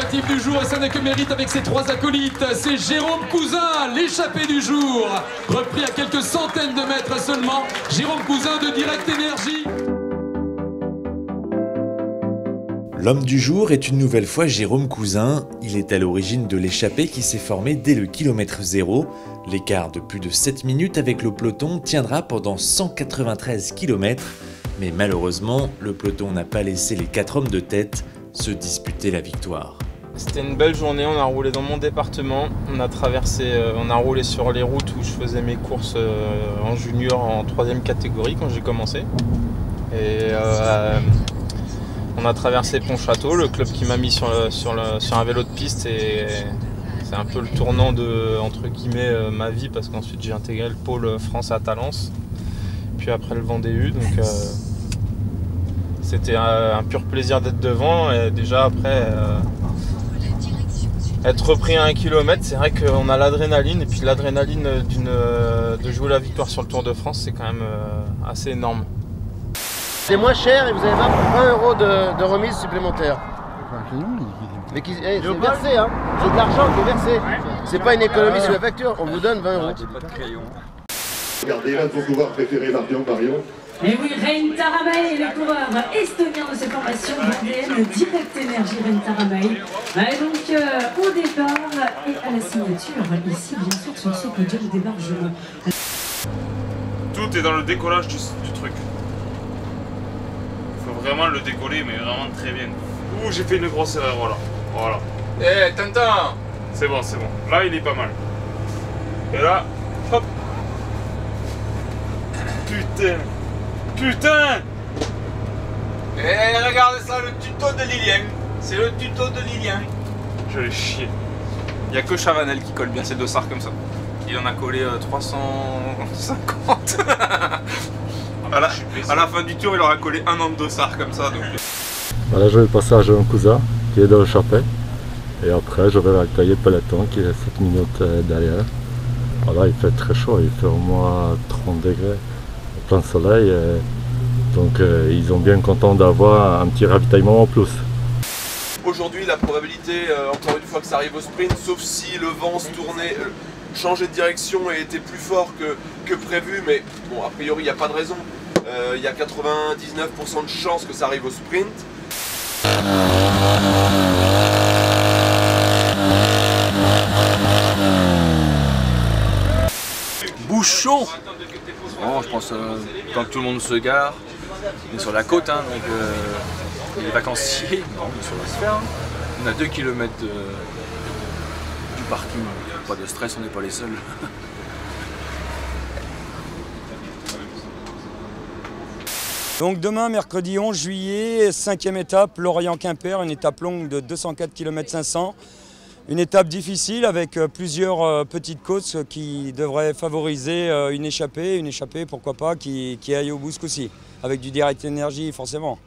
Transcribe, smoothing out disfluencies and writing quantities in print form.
locomotive du jour et ça n'est que mérite avec ses trois acolytes. C'est Jérôme Cousin, l'échappé du jour. Repris à quelques centaines de mètres seulement, Jérôme Cousin de Direct Énergie. L'homme du jour est une nouvelle fois Jérôme Cousin. Il est à l'origine de l'échappée qui s'est formée dès le kilomètre 0. L'écart de plus de 7 minutes avec le peloton tiendra pendant 193 km. Mais malheureusement, le peloton n'a pas laissé les 4 hommes de tête se disputer la victoire. C'était une belle journée, on a roulé dans mon département, on a roulé sur les routes où je faisais mes courses en junior en 3e catégorie quand j'ai commencé. Et on a traversé Pontchâteau, le club qui m'a mis sur un vélo de piste, et c'est un peu le tournant de, entre guillemets, ma vie, parce qu'ensuite j'ai intégré le pôle France à Talence, puis après le Vendée U, donc c'était un pur plaisir d'être devant. Et déjà après être repris à 1 km, c'est vrai qu'on a l'adrénaline, et puis l'adrénaline de jouer la victoire sur le Tour de France, c'est quand même assez énorme. C'est moins cher et vous avez 20 € de remise supplémentaire. Mais c'est versé, hein. C'est de l'argent qui est versé. C'est pas une économie sur la facture, on vous donne 20 €. Regardez l'un de vos coureurs préférés, Marion. Et oui, Rein Taaramäe, le coureur estonien de cette formation vendéenne Direct Énergie, Rein Taaramäe. Donc au départ et à la signature, ici bien sûr sur ce podium d'émargement. Tout est dans le décollage du truc. Il faut vraiment le décoller, mais vraiment très bien. Ouh, j'ai fait une grosse erreur, voilà. Eh, Tintin! C'est bon. Là, il est pas mal. Et là, hop. Putain! Eh, regardez ça, le tuto de Lilien. C'est le tuto de Lilien. Je l'ai chié. Il n'y a que Chavanel qui colle bien ces dossards comme ça. Il en a collé 350. À la fin du tour, il aura collé un an de dossard comme ça. Donc. Voilà, je vais passer à Jérôme Cousin qui est dans le chapelet. Et après, je vais accueillir le peloton qui est 7 minutes derrière. Voilà, il fait très chaud, il fait au moins 30 degrés, plein soleil. Donc ils sont bien contents d'avoir un petit ravitaillement en plus. Aujourd'hui, la probabilité, encore une fois, que ça arrive au sprint, sauf si le vent se tournait, changeait de direction et était plus fort que prévu, mais bon, a priori, il n'y a pas de raison. Il y a 99% de chances que ça arrive au sprint. Bouchon. Bon, je pense quand tout le monde se gare, on est sur la côte, hein, donc les vacanciers, bon, on est sur la sphère. On a 2 km du parking, pas de stress, on n'est pas les seuls. Donc demain, mercredi 11 juillet, 5e étape, Lorient-Quimper, une étape longue de 204 km 500. Une étape difficile avec plusieurs petites côtes qui devraient favoriser une échappée pourquoi pas, qui aille au bout ce coup-ci, avec du Direct Énergie forcément.